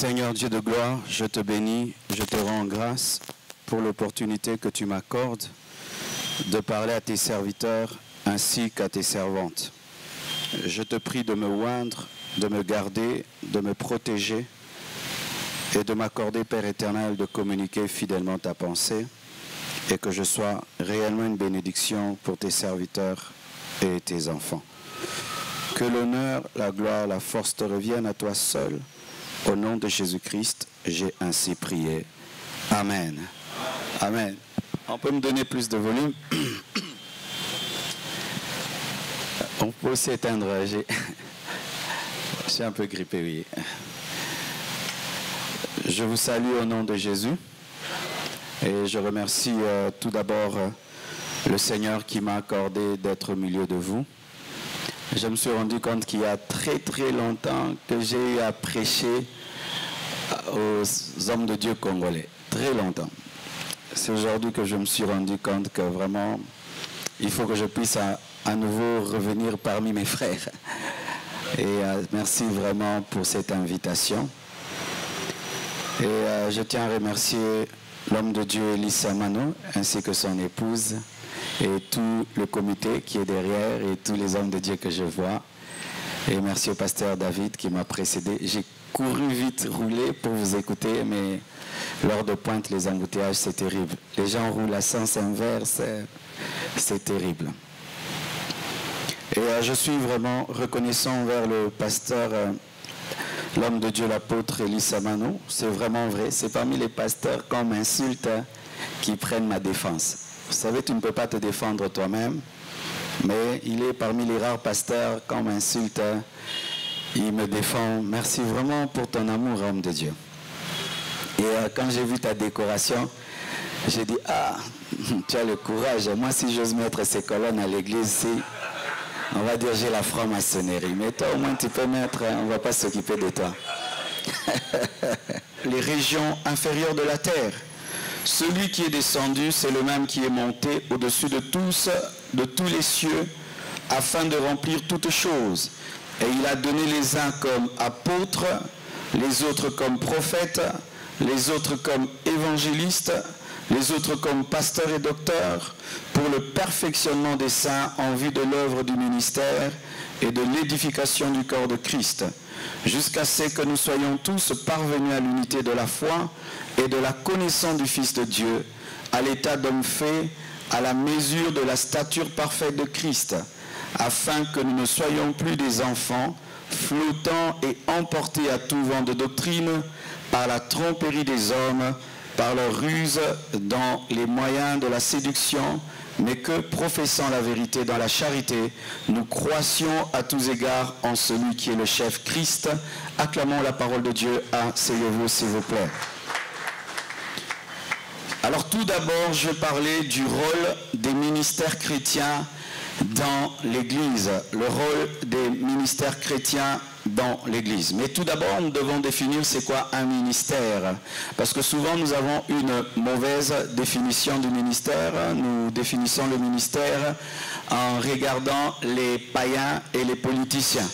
Seigneur Dieu de gloire, je te bénis, je te rends grâce pour l'opportunité que tu m'accordes de parler à tes serviteurs ainsi qu'à tes servantes. Je te prie de me oindre, de me garder, de me protéger et de m'accorder, Père éternel, de communiquer fidèlement ta pensée et que je sois réellement une bénédiction pour tes serviteurs et tes enfants. Que l'honneur, la gloire, la force te reviennent à toi seul. Au nom de Jésus-Christ, j'ai ainsi prié. Amen. Amen. On peut me donner plus de volume? On peut aussi éteindre. Je suis un peu grippé, oui. Je vous salue au nom de Jésus. Et je remercie tout d'abord le Seigneur qui m'a accordé d'être au milieu de vous. Je me suis rendu compte qu'il y a très longtemps que j'ai eu à prêcher aux hommes de Dieu congolais. Très longtemps. C'est aujourd'hui que je me suis rendu compte que vraiment, il faut que je puisse à nouveau revenir parmi mes frères. Et merci vraiment pour cette invitation. Et je tiens à remercier l'homme de Dieu Elissa Mano, ainsi que son épouse, et tout le comité qui est derrière, et tous les hommes de Dieu que je vois. Et merci au pasteur David qui m'a précédé. J'ai couru vite, roulé pour vous écouter, mais lors de pointe, les embouteillages, c'est terrible. Les gens roulent à sens inverse, c'est terrible. Et je suis vraiment reconnaissant envers le pasteur, l'homme de Dieu, l'apôtre Elissa Mano. C'est vraiment vrai. C'est parmi les pasteurs qu'on m'insulte qui prennent ma défense. Vous savez, tu ne peux pas te défendre toi-même, mais il est parmi les rares pasteurs qu'on m'insulte. Il me défend. Merci vraiment pour ton amour, homme de Dieu. Et quand j'ai vu ta décoration, j'ai dit, ah, tu as le courage. Moi, si j'ose mettre ces colonnes à l'église, on va dire j'ai la franc-maçonnerie. Mais toi, au moins, tu peux mettre, on ne va pas s'occuper de toi. Les régions inférieures de la terre. Celui qui est descendu, c'est le même qui est monté au-dessus de tous les cieux, afin de remplir toutes choses. Et il a donné les uns comme apôtres, les autres comme prophètes, les autres comme évangélistes, les autres comme pasteurs et docteurs, pour le perfectionnement des saints en vue de l'œuvre du ministère et de l'édification du corps de Christ, jusqu'à ce que nous soyons tous parvenus à l'unité de la foi et de la connaissance du Fils de Dieu, à l'état d'homme fait, à la mesure de la stature parfaite de Christ, afin que nous ne soyons plus des enfants, flottants et emportés à tout vent de doctrine, par la tromperie des hommes, par leur ruse dans les moyens de la séduction, mais que, professant la vérité dans la charité, nous croissions à tous égards en celui qui est le chef Christ. Acclamons la parole de Dieu. Asseyez-vous, s'il vous plaît. Alors tout d'abord, je vais parler du rôle des ministères chrétiens dans l'Église, le rôle des ministères chrétiens dans l'Église. Mais tout d'abord, nous devons définir c'est quoi un ministère. Parce que souvent, nous avons une mauvaise définition du ministère. Nous définissons le ministère en regardant les païens et les politiciens.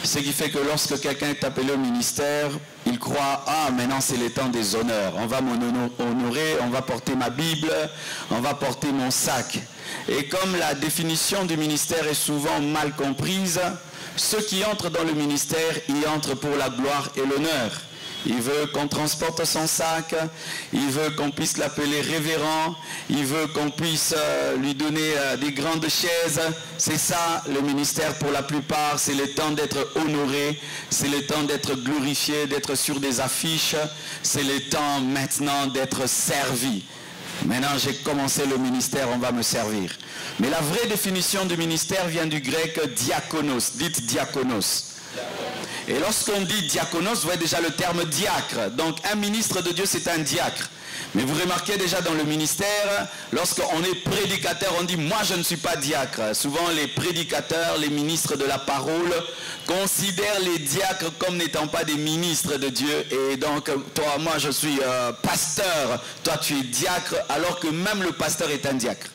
Ce qui fait que lorsque quelqu'un est appelé au ministère, il croit, ah, maintenant c'est le temps des honneurs. On va m'honorer, on va porter ma Bible, on va porter mon sac. Et comme la définition du ministère est souvent mal comprise, ceux qui entrent dans le ministère y entrent pour la gloire et l'honneur. Il veut qu'on transporte son sac, il veut qu'on puisse l'appeler révérend, il veut qu'on puisse lui donner des grandes chaises. C'est ça le ministère pour la plupart, c'est le temps d'être honoré, c'est le temps d'être glorifié, d'être sur des affiches, c'est le temps maintenant d'être servi. Maintenant j'ai commencé le ministère, on va me servir. Mais la vraie définition du ministère vient du grec diakonos, dites diakonos. Et lorsqu'on dit diakonos, vous voyez déjà le terme diacre. Donc un ministre de Dieu, c'est un diacre. Mais vous remarquez déjà dans le ministère, lorsqu'on est prédicateur, on dit « moi je ne suis pas diacre ». Souvent les prédicateurs, les ministres de la parole, considèrent les diacres comme n'étant pas des ministres de Dieu. Et donc toi, moi je suis pasteur, toi tu es diacre, alors que même le pasteur est un diacre.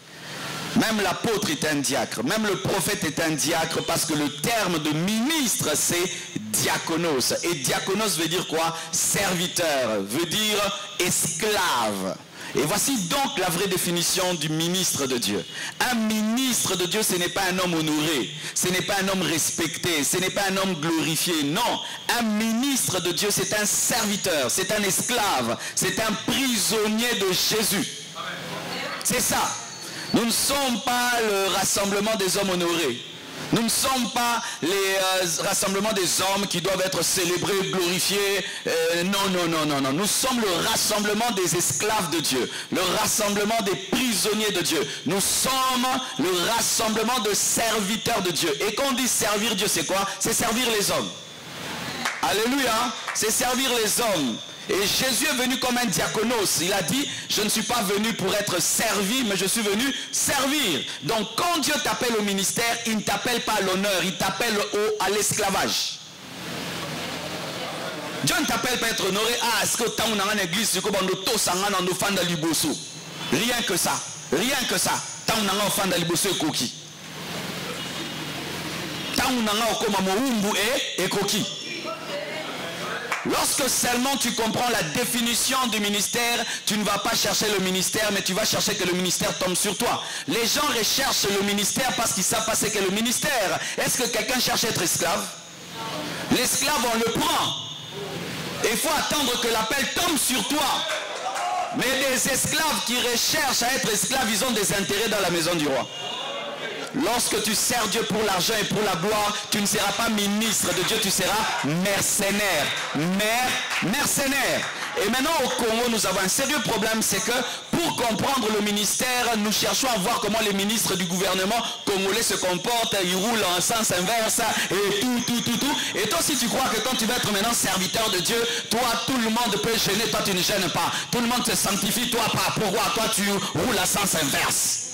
Même l'apôtre est un diacre, même le prophète est un diacre, parce que le terme de ministre, c'est diakonos. Et diakonos veut dire quoi? Serviteur, veut dire esclave. Et voici donc la vraie définition du ministre de Dieu. Un ministre de Dieu, ce n'est pas un homme honoré, ce n'est pas un homme respecté, ce n'est pas un homme glorifié. Non, un ministre de Dieu, c'est un serviteur, c'est un esclave, c'est un prisonnier de Jésus. C'est ça. Nous ne sommes pas le rassemblement des hommes honorés. Nous ne sommes pas les rassemblements des hommes qui doivent être célébrés, glorifiés. Non. Nous sommes le rassemblement des esclaves de Dieu. Le rassemblement des prisonniers de Dieu. Nous sommes le rassemblement de serviteurs de Dieu. Et quand on dit servir Dieu, c'est quoi? C'est servir les hommes. Alléluia. C'est servir les hommes. Et Jésus est venu comme un diakonos. Il a dit, je ne suis pas venu pour être servi, mais je suis venu servir. Donc quand Dieu t'appelle au ministère, il ne t'appelle pas à l'honneur, il t'appelle à l'esclavage. Dieu ne t'appelle pas à être honoré. Ah, est-ce que tu as une église? Rien que ça. Rien que ça. Tu as une enfant liboso et coquille. Tu as une enfant et coquille. Lorsque seulement tu comprends la définition du ministère, tu ne vas pas chercher le ministère, mais tu vas chercher que le ministère tombe sur toi. Les gens recherchent le ministère parce qu'ils savent pas ce qu'est le ministère. Est-ce que quelqu'un cherche à être esclave? L'esclave, on le prend. Il faut attendre que l'appel tombe sur toi. Mais les esclaves qui recherchent à être esclaves, ils ont des intérêts dans la maison du roi. Lorsque tu sers Dieu pour l'argent et pour la gloire, tu ne seras pas ministre de Dieu, tu seras mercenaire. Mercenaire. Et maintenant au Congo, nous avons un sérieux problème, c'est que pour comprendre le ministère, nous cherchons à voir comment les ministres du gouvernement congolais se comportent, ils roulent en sens inverse, et tout. Et toi, si tu crois que quand tu vas être maintenant serviteur de Dieu, toi, tout le monde peut gêner, toi, tu ne gênes pas. Tout le monde te sanctifie, toi, pas. Pourquoi? Toi, tu roules en sens inverse.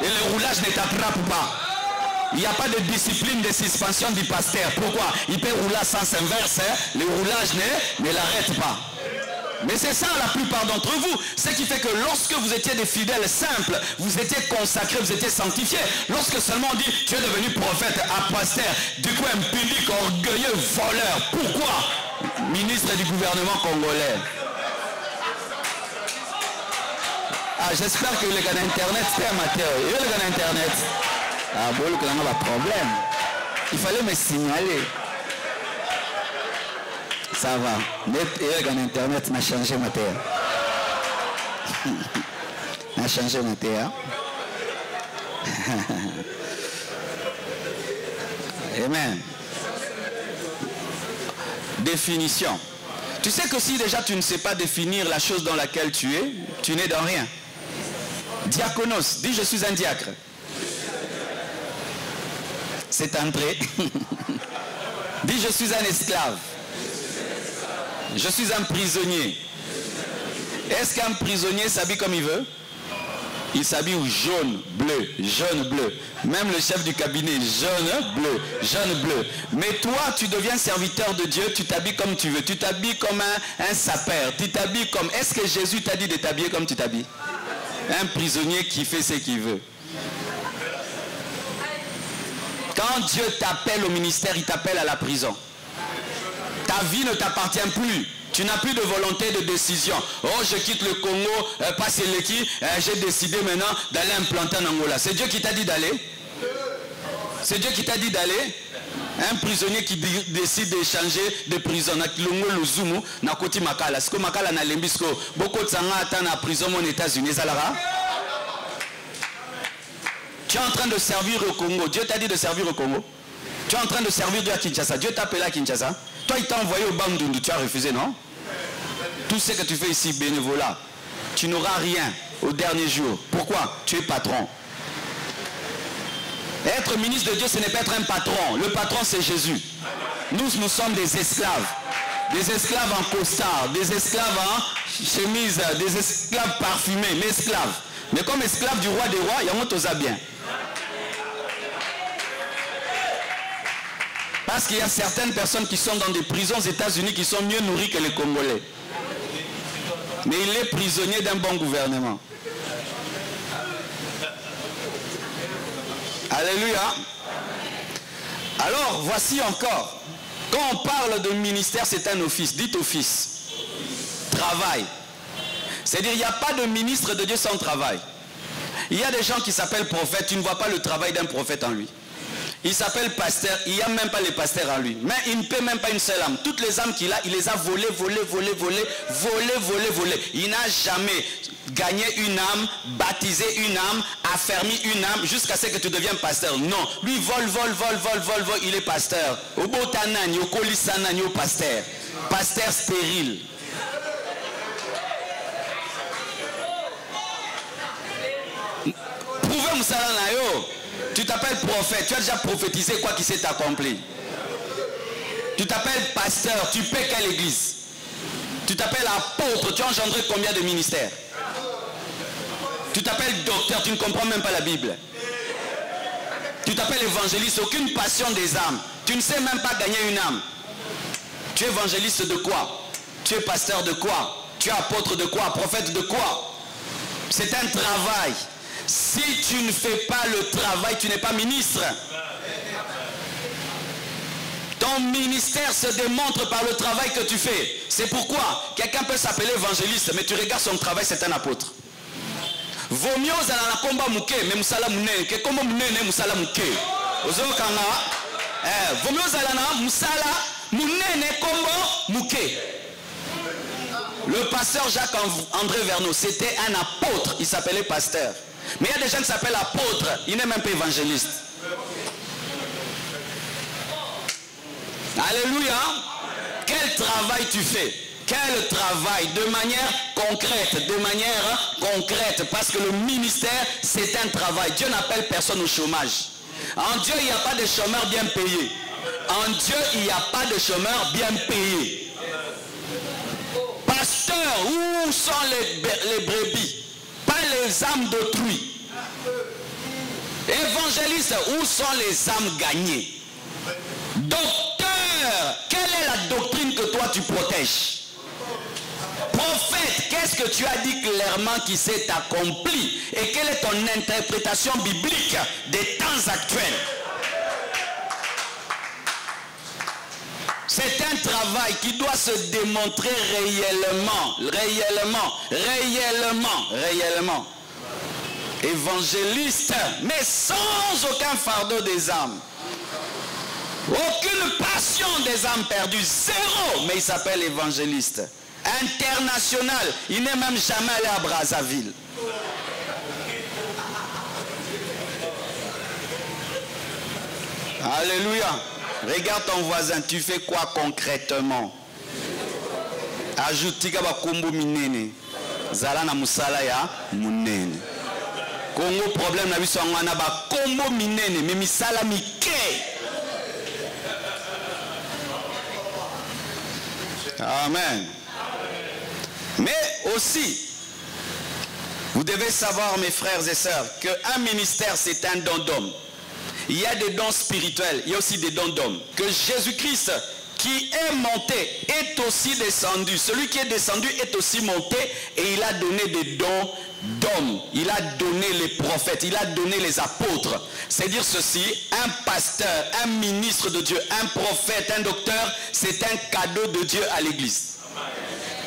Et le roulage ne t'attrape pas. Il n'y a pas de discipline de suspension du pasteur. Pourquoi? Il peut rouler à sens inverse. Le roulage ne l'arrête pas. Mais c'est ça la plupart d'entre vous. Ce qui fait que lorsque vous étiez des fidèles simples, vous étiez consacrés, vous étiez sanctifiés. Lorsque seulement on dit tu es devenu prophète, pasteur, du coup impudique, orgueilleux, voleur. Pourquoi? Ministre du gouvernement congolais. Ah, j'espère que les gars d'internet c'est amateur. Et les gars d'internet. Ah bon, le gars n'a pas de problème. Il fallait me signaler. Ça va. Mais les gars d'internet n'a changé ma terre. N'a changé ma terre. Amen. Définition. Tu sais que si déjà tu ne sais pas définir la chose dans laquelle tu es, tu n'es dans rien. Diakonos, dis je suis un diacre. C'est entré. Dis je suis un esclave. Je suis un prisonnier. Est-ce qu'un prisonnier s'habille comme il veut? Il s'habille jaune, bleu, jaune, bleu. Même le chef du cabinet, jaune, bleu, jaune, bleu. Mais toi, tu deviens serviteur de Dieu, tu t'habilles comme tu veux. Tu t'habilles comme un sapeur. Tu t'habilles comme... Est-ce que Jésus t'a dit de t'habiller comme tu t'habilles? Un prisonnier qui fait ce qu'il veut. Quand Dieu t'appelle au ministère, il t'appelle à la prison. Ta vie ne t'appartient plus. Tu n'as plus de volonté de décision. Oh, je quitte le Congo, pas Séléki, j'ai décidé maintenant d'aller implanter en Angola. C'est Dieu qui t'a dit d'aller? C'est Dieu qui t'a dit d'aller? Un prisonnier qui décide d'échanger de prison. Na kilongo luzumu, na koti makala. Siko makala na lembisko. Boko tsanga ata na prison aux États-Unis. Tu es en train de servir au Congo. Dieu t'a dit de servir au Congo. Tu es en train de servir Dieu à Kinshasa. Dieu t'a appelé à Kinshasa. Toi, il t'a envoyé au Bandundu. Tu as refusé, non? Tout ce que tu fais ici, bénévolat, tu n'auras rien au dernier jour. Pourquoi? Tu es patron. Être ministre de Dieu, ce n'est pas être un patron. Le patron, c'est Jésus. Nous sommes des esclaves. Des esclaves en costard, des esclaves en chemise, des esclaves parfumés, mais esclaves. Mais comme esclaves du roi des rois, il y a un autre bien. Parce qu'il y a certaines personnes qui sont dans des prisons aux États-Unis qui sont mieux nourries que les Congolais. Mais il est prisonnier d'un bon gouvernement. Alléluia. Alors, voici encore. Quand on parle de ministère, c'est un office. Dites office. Travail. C'est-à-dire, il n'y a pas de ministre de Dieu sans travail. Il y a des gens qui s'appellent prophètes, tu ne vois pas le travail d'un prophète en lui. Il s'appelle pasteur, il n'y a même pas les pasteurs en lui. Mais il ne paie même pas une seule âme. Toutes les âmes qu'il a, il les a volées. Il n'a jamais gagné une âme, baptisé une âme, affermi une âme, jusqu'à ce que tu deviennes pasteur. Non, lui vole, il est pasteur. Au botanani, au colissanani, au pasteur. Pasteur stérile. Prouvez Moussala. Tu t'appelles prophète, tu as déjà prophétisé quoi qui s'est accompli. Tu t'appelles pasteur, tu paies quelle église? Tu t'appelles apôtre, tu as engendré combien de ministères? Tu t'appelles docteur, tu ne comprends même pas la Bible. Tu t'appelles évangéliste, aucune passion des âmes. Tu ne sais même pas gagner une âme. Tu es évangéliste de quoi? Tu es pasteur de quoi? Tu es apôtre de quoi? Prophète de quoi? C'est un travail. Si tu ne fais pas le travail, tu n'es pas ministre. Ton ministère se démontre par le travail que tu fais. C'est pourquoi quelqu'un peut s'appeler évangéliste, mais tu regardes son travail, c'est un apôtre. Vaut mieux aux alana komba mouké, mais moussala mouné, que comme mouné, moussala mouké. Vaut mieux aux alana moussala mouné, kombo mouké. Le pasteur Jacques-André Verneau, c'était un apôtre, il s'appelait pasteur. Mais il y a des gens qui s'appellent apôtres, il n'est même pas évangéliste. Alléluia. Quel travail tu fais? Quel travail? De manière concrète, parce que le ministère, c'est un travail. Dieu n'appelle personne au chômage. En Dieu, il n'y a pas de chômeurs bien payés. En Dieu, il n'y a pas de chômeurs bien payés. Pasteur, où sont les brebis? Pas les âmes d'autrui. Évangéliste, où sont les âmes gagnées? Docteur, quelle est la doctrine que toi tu protèges? Prophète, qu'est-ce que tu as dit clairement qui s'est accompli? Et quelle est ton interprétation biblique des temps actuels? C'est un travail qui doit se démontrer réellement. Évangéliste, mais sans aucun fardeau des âmes. Aucune passion des âmes perdues, zéro, mais il s'appelle évangéliste. International, il n'est même jamais allé à Brazzaville. Alléluia. Regarde ton voisin, tu fais quoi concrètement? Ajoute tigaba kombo minene. Zala na musala ya munene. Congo problème na biso ngwana ba kombo minene, mais misala mike. Amen. Mais aussi, vous devez savoir, mes frères et sœurs, qu'un ministère, c'est un don d'homme. Il y a des dons spirituels, il y a aussi des dons d'hommes. Que Jésus-Christ, qui est monté, est aussi descendu. Celui qui est descendu est aussi monté et il a donné des dons d'hommes. Il a donné les prophètes, il a donné les apôtres. C'est dire ceci, un pasteur, un ministre de Dieu, un prophète, un docteur, c'est un cadeau de Dieu à l'Église.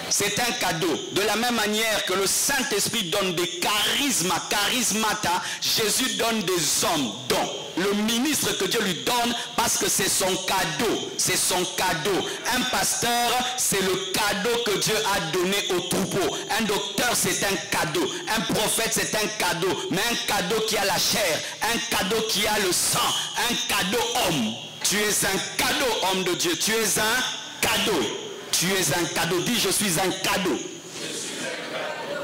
C'est un cadeau. De la même manière que le Saint-Esprit donne des charismata, Jésus donne des hommes, dons. Le ministre que Dieu lui donne parce que c'est son cadeau. C'est son cadeau. Un pasteur, c'est le cadeau que Dieu a donné au troupeau. Un docteur, c'est un cadeau. Un prophète, c'est un cadeau. Mais un cadeau qui a la chair. Un cadeau qui a le sang. Un cadeau homme. Tu es un cadeau, homme de Dieu. Tu es un cadeau. Tu es un cadeau. Dis, je suis un cadeau.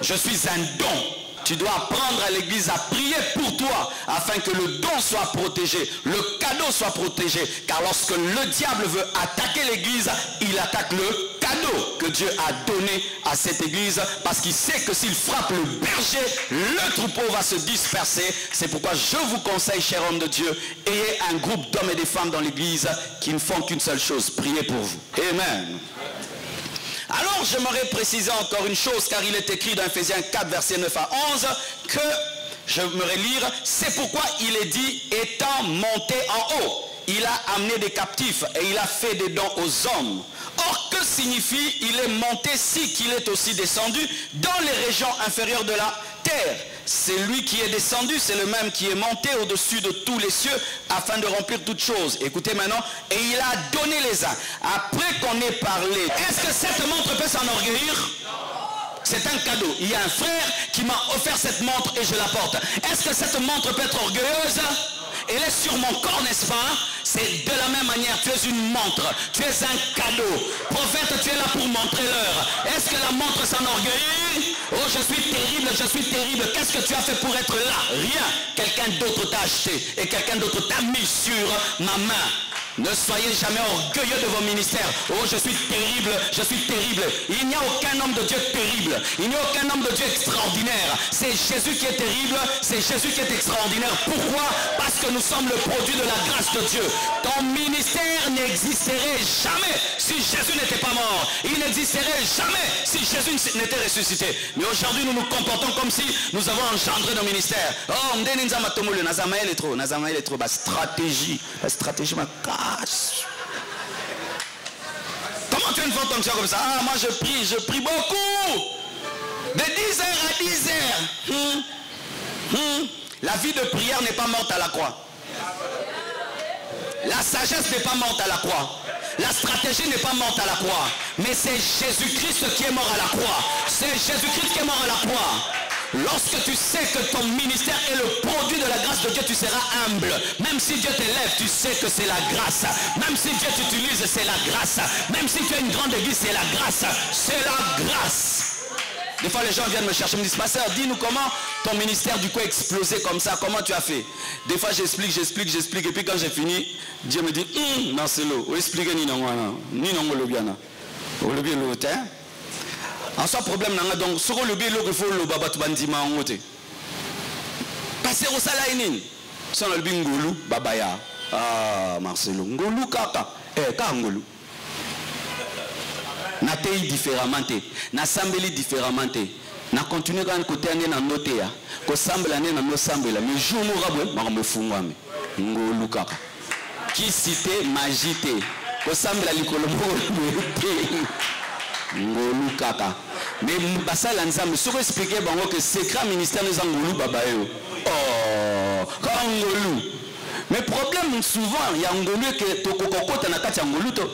Je suis un don. Tu dois apprendre à l'église à prier pour toi afin que le don soit protégé, le cadeau soit protégé. Car lorsque le diable veut attaquer l'église, il attaque le cadeau que Dieu a donné à cette église parce qu'il sait que s'il frappe le berger, le troupeau va se disperser. C'est pourquoi je vous conseille, chers hommes de Dieu, ayez un groupe d'hommes et de femmes dans l'église qui ne font qu'une seule chose, prier pour vous. Amen. Alors j'aimerais préciser encore une chose, car il est écrit dans Ephésiens 4, versets 9 à 11, que je me relire, c'est pourquoi il est dit, étant monté en haut, il a amené des captifs et il a fait des dons aux hommes. Or, que signifie il est monté si qu'il est aussi descendu dans les régions inférieures de la terre? C'est lui qui est descendu, c'est le même qui est monté au-dessus de tous les cieux afin de remplir toutes choses. Écoutez maintenant, et il a donné les uns. Après qu'on ait parlé, est-ce que cette montre peut s'enorgueillir? C'est un cadeau. Il y a un frère qui m'a offert cette montre et je la porte. Est-ce que cette montre peut être orgueilleuse? Elle est sur mon corps, n'est-ce pas? C'est de la même manière, tu es une montre, tu es un cadeau. Prophète, tu es là pour montrer l'heure. Est-ce que la montre s'enorgueillit? Oh, je suis terrible, je suis terrible. Qu'est-ce que tu as fait pour être là? Rien. Quelqu'un d'autre t'a acheté et quelqu'un d'autre t'a mis sur ma main. Ne soyez jamais orgueilleux de vos ministères. Oh, je suis terrible, je suis terrible. Il n'y a aucun homme de Dieu terrible. Il n'y a aucun homme de Dieu extraordinaire. C'est Jésus qui est terrible, c'est Jésus qui est extraordinaire. Pourquoi? Parce que nous sommes le produit de la grâce de Dieu. Ton ministère n'existerait jamais si Jésus n'était pas mort. Il n'existerait jamais si Jésus n'était ressuscité. Mais aujourd'hui, nous nous comportons comme si nous avons engendré nos ministères. Oh, la stratégie, ma casse. Comment tu as une fois comme ça? Ah, moi je prie beaucoup. De 10h à 10h. La vie de prière n'est pas morte à la croix. La sagesse n'est pas morte à la croix. La stratégie n'est pas morte à la croix. Mais c'est Jésus-Christ qui est mort à la croix. C'est Jésus-Christ qui est mort à la croix. Lorsque tu sais que ton ministère est le produit de la grâce de Dieu, tu seras humble. Même si Dieu t'élève, tu sais que c'est la grâce. Même si Dieu t'utilise, c'est la grâce. Même si tu as une grande église, c'est la grâce. C'est la grâce. Des fois, les gens viennent me chercher, me disent, pasteur, dis-nous comment ton ministère du coup a explosé comme ça, comment tu as fait? Des fois, j'explique, et puis quand j'ai fini, Dieu me dit, non, c'est l'eau. Expliquez ni non, ni non, le bien. Le bien, le terre. En soi, problème, donc, sur le bien, il faut le babat bandima en côté. Passer au salaïnin. Sans le bien, ngolu, babaya. Ah, Marcelo. Ngolu, kaka. Ngolu. Na tei différemment, na sambeli différemment, na continuer quand côté ane na noté ya, ko sambela ane na no sambela, mais jour mo rabwe, ma me fungwame, ngolu kaka. Qui cité magité, ko sambela likolo mo ngolu kaka. Mais basa la nzambe, soko expliquer bango que secret ministère nous ngolu baba yo. Oh, quand ngolu. Mais problème souvent, il y a ngolu que to kokota na kati ya ngolu to.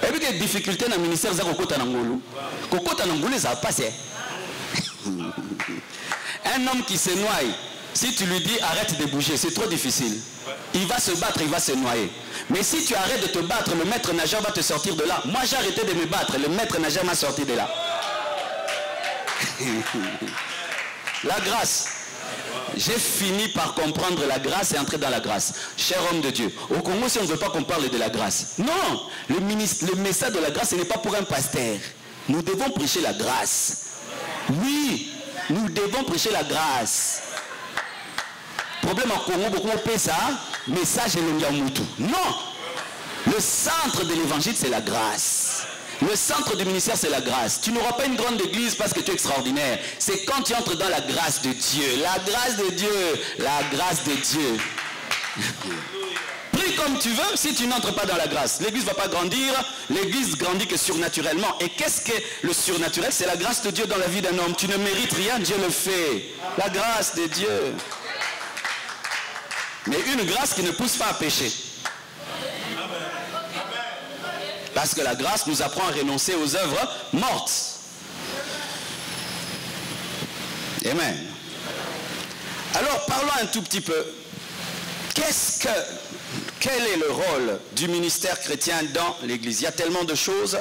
Et puis, les difficultés dans le ministère, c'est Kokota Nangolu. Kokota Nangolu, ça va passer. Un homme qui se noie, si tu lui dis arrête de bouger, c'est trop difficile. Il va se battre, il va se noyer. Mais si tu arrêtes de te battre, le maître nageur va te sortir de là. Moi, j'ai arrêté de me battre, le maître nageur m'a sorti de là. La grâce. J'ai fini par comprendre la grâce et entrer dans la grâce. Cher homme de Dieu, au Congo, si on ne veut pas qu'on parle de la grâce. Non, le message de la grâce, ce n'est pas pour un pasteur. Nous devons prêcher la grâce. Oui, nous devons prêcher la grâce. Problème au Congo, beaucoup de ça, message et l'ongamutu. Non, le centre de l'évangile, c'est la grâce. Le centre du ministère, c'est la grâce. Tu n'auras pas une grande église parce que tu es extraordinaire. C'est quand tu entres dans la grâce de Dieu. La grâce de Dieu. La grâce de Dieu. Prie comme tu veux si tu n'entres pas dans la grâce. L'église ne va pas grandir. L'église grandit que surnaturellement. Et qu'est-ce que le surnaturel? C'est la grâce de Dieu dans la vie d'un homme. Tu ne mérites rien, Dieu le fait. La grâce de Dieu. Mais une grâce qui ne pousse pas à pécher. Parce que la grâce nous apprend à renoncer aux œuvres mortes. Amen. Alors parlons un tout petit peu. Quel est le rôle du ministère chrétien dans l'Église? Il y a tellement de choses.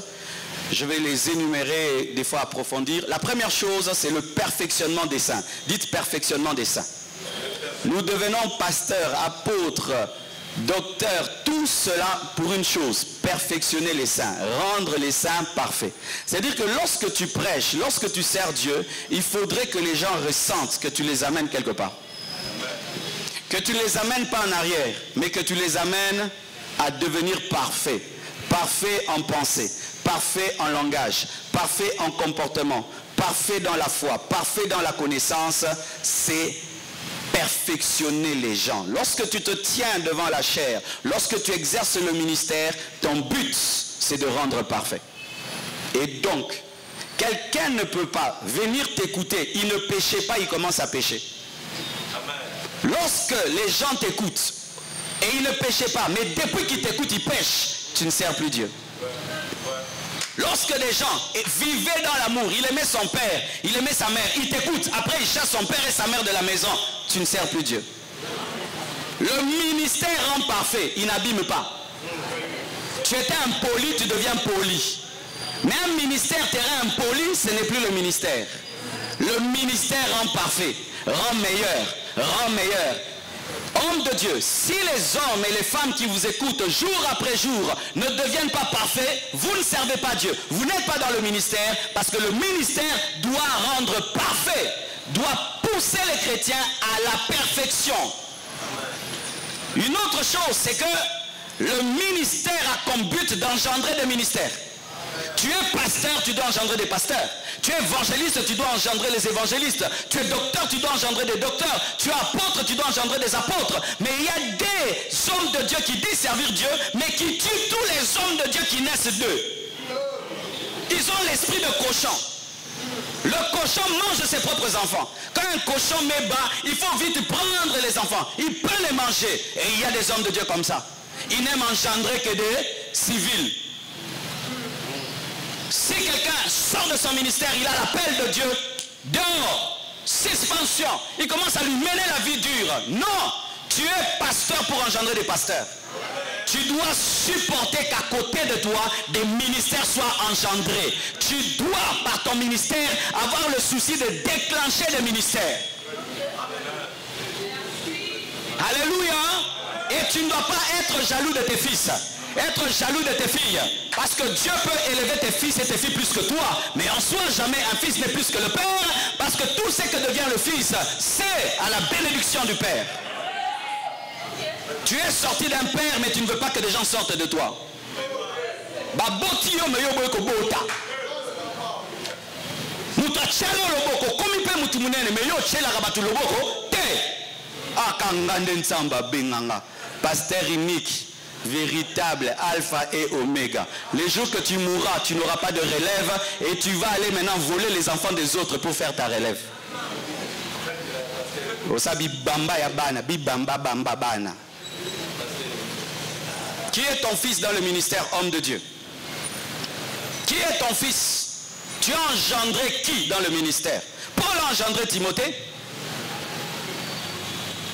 Je vais les énumérer et des fois approfondir. La première chose, c'est le perfectionnement des saints. Dites perfectionnement des saints. Nous devenons pasteurs, apôtres, docteur, tout cela pour une chose, perfectionner les saints, rendre les saints parfaits. C'est-à-dire que lorsque tu prêches, lorsque tu sers Dieu, il faudrait que les gens ressentent que tu les amènes quelque part. Que tu ne les amènes pas en arrière, mais que tu les amènes à devenir parfaits. Parfaits en pensée, parfaits en langage, parfaits en comportement, parfaits dans la foi, parfaits dans la connaissance. C'est perfectionner les gens. Lorsque tu te tiens devant la chair, lorsque tu exerces le ministère, ton but, c'est de rendre parfait. Et donc, quelqu'un ne peut pas venir t'écouter. Il ne péchait pas, il commence à pécher. Lorsque les gens t'écoutent, et ils ne péchaient pas, mais depuis qu'ils t'écoutent, ils pêchent, tu ne sers plus Dieu. Lorsque des gens vivaient dans l'amour, il aimait son père, il aimait sa mère, il t'écoute, après il chasse son père et sa mère de la maison, tu ne sers plus Dieu. Le ministère rend parfait, il n'abîme pas. Tu étais impoli, tu deviens poli. Mais un ministère te rend impoli, ce n'est plus le ministère. Le ministère rend parfait, rend meilleur, rend meilleur. Homme de Dieu, si les hommes et les femmes qui vous écoutent jour après jour ne deviennent pas parfaits, vous ne servez pas Dieu. Vous n'êtes pas dans le ministère parce que le ministère doit rendre parfait, doit pousser les chrétiens à la perfection. Une autre chose, c'est que le ministère a comme but d'engendrer des ministères. Tu es pasteur, tu dois engendrer des pasteurs. Tu es évangéliste, tu dois engendrer les évangélistes. Tu es docteur, tu dois engendrer des docteurs. Tu es apôtre, tu dois engendrer des apôtres. Mais il y a des hommes de Dieu qui disent servir Dieu, mais qui tuent tous les hommes de Dieu qui naissent d'eux. Ils ont l'esprit de cochon. Le cochon mange ses propres enfants. Quand un cochon met bas, il faut vite prendre les enfants. Il peut les manger. Et il y a des hommes de Dieu comme ça. Ils n'aiment engendrer que des civils. Si quelqu'un sort de son ministère, il a l'appel de Dieu, dehors, suspension, il commence à lui mener la vie dure. Non, tu es pasteur pour engendrer des pasteurs. Tu dois supporter qu'à côté de toi, des ministères soient engendrés. Tu dois, par ton ministère, avoir le souci de déclencher des ministères. Alléluia. Et tu ne dois pas être jaloux de tes fils. Être jaloux de tes filles. Parce que Dieu peut élever tes fils et tes filles plus que toi. Mais en soi, jamais un fils n'est plus que le Père. Parce que tout ce que devient le fils, c'est à la bénédiction du Père. Tu es sorti d'un père, mais tu ne veux pas que des gens sortent de toi. Pasteur unique, véritable, alpha et oméga. Les jours que tu mourras, tu n'auras pas de relève et tu vas aller maintenant voler les enfants des autres pour faire ta relève. Qui est ton fils dans le ministère, homme de Dieu? Qui est ton fils? Tu as engendré qui dans le ministère? Paul a engendré Timothée.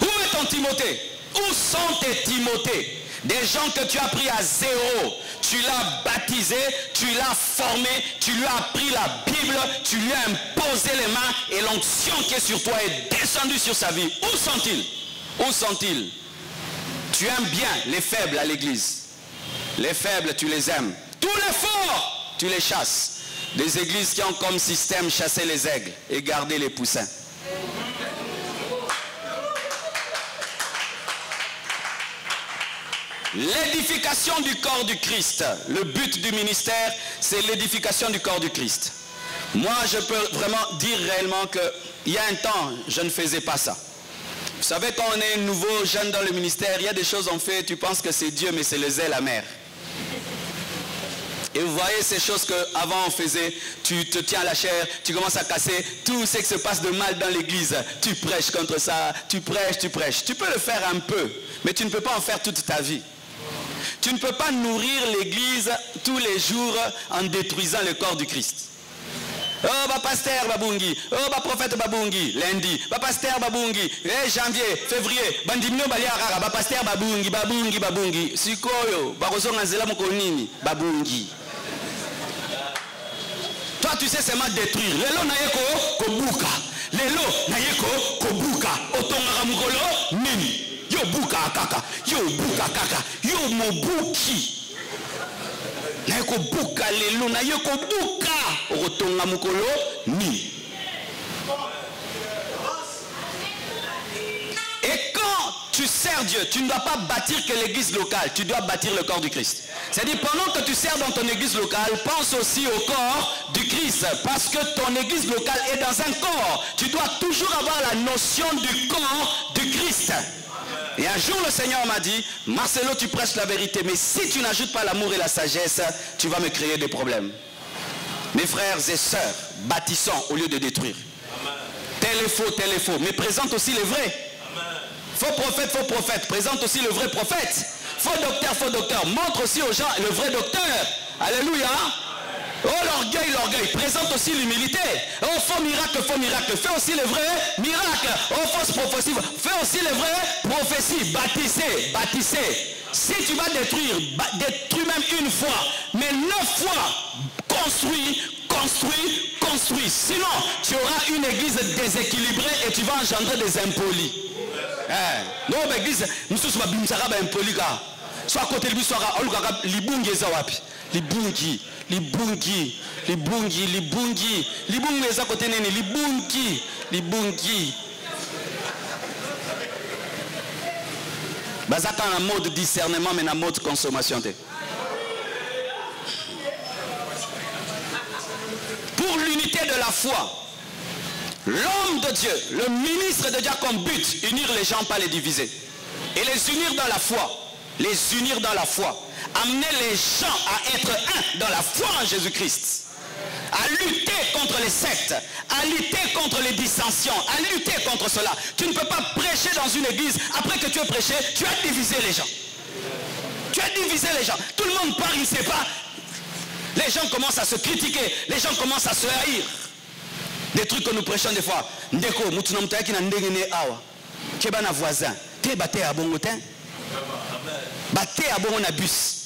Où est ton Timothée? Où sont tes Timothées? Des gens que tu as pris à zéro, tu l'as baptisé, tu l'as formé, tu lui as appris la Bible, tu lui as imposé les mains et l'onction qui est sur toi est descendue sur sa vie. Où sont-ils? Où sont-ils? Tu aimes bien les faibles à l'église. Les faibles, tu les aimes. Tous les forts, tu les chasses. Des églises qui ont comme système chasser les aigles et garder les poussins. L'édification du corps du Christ. Le but du ministère, c'est l'édification du corps du Christ. Moi, je peux vraiment dire réellement qu'il y a un temps, je ne faisais pas ça. Vous savez, quand on est nouveau, jeune dans le ministère, il y a des choses qu'on fait, tu penses que c'est Dieu, mais c'est le zèle amer. Et vous voyez ces choses qu'avant on faisait, tu te tiens à la chair, tu commences à casser tout ce qui se passe de mal dans l'église. Tu prêches contre ça, tu prêches, tu prêches. Tu peux le faire un peu, mais tu ne peux pas en faire toute ta vie. Tu ne peux pas nourrir l'église tous les jours en détruisant le corps du Christ. Oh, bah pasteur Babungi, oh, bah prophète Babungi, lundi, bah pasteur Babungi, janvier, février, bandimino baliara, bah pasteur Babungi, Babungi, Babungi, sikoyo, bah rosonga zela mokonini, Babungi. Toi, tu sais seulement détruire. Lelo na yeko kobuka, lelo na yeko kobuka, otongara mukolo nini. Yo buka kaka, yo buka kaka, yo mobuki. Na yeko buka lelo, na yeko buka, otonga mukolo ni. Et quand tu sais sers Dieu, tu ne dois pas bâtir que l'église locale, tu dois bâtir le corps du Christ. C'est-à-dire, pendant que tu sers dans ton église locale, pense aussi au corps du Christ. Parce que ton église locale est dans un corps. Tu dois toujours avoir la notion du corps du Christ. Et un jour, le Seigneur m'a dit, Marcelo, tu prêches la vérité, mais si tu n'ajoutes pas l'amour et la sagesse, tu vas me créer des problèmes. Mes frères et sœurs, bâtissons au lieu de détruire. Tel est faux, mais présente aussi les vrais. Faux prophète, présente aussi le vrai prophète. Faux docteur, montre aussi aux gens le vrai docteur. Alléluia. Oh l'orgueil, présente aussi l'humilité. Oh faux miracle, fais aussi les vrais miracles. Oh fausse prophétie, fais aussi les vraies prophéties. Bâtissez. Si tu vas détruire, détruis même une fois, mais 9 fois, construis. Sinon, tu auras une église déséquilibrée et tu vas engendrer des impolis. Non, l'église, nous sommes impolis. Soit à côté de lui, soit à libungi zawapi. Libungi. Libungi est à côté de lui. Libungi. Bazaka en mode discernement, mais en mode consommation. Pour l'unité de la foi, l'homme de Dieu, le ministre de Dieu a comme but unir les gens, pas les diviser. Et les unir dans la foi. Amener les gens à être un dans la foi en Jésus-Christ. À lutter contre les sectes, à lutter contre les dissensions, à lutter contre cela. Tu ne peux pas prêcher dans une église, après que tu aies prêché, tu as divisé les gens. Tout le monde parle, il ne sait pas. Les gens commencent à se critiquer, les gens commencent à se haïr. Des trucs que nous prêchons des fois. Ndeko, mutuna mutaki na ndengene awa. Keba na voisin. Te bate à bon ten. Bate à bon na bus.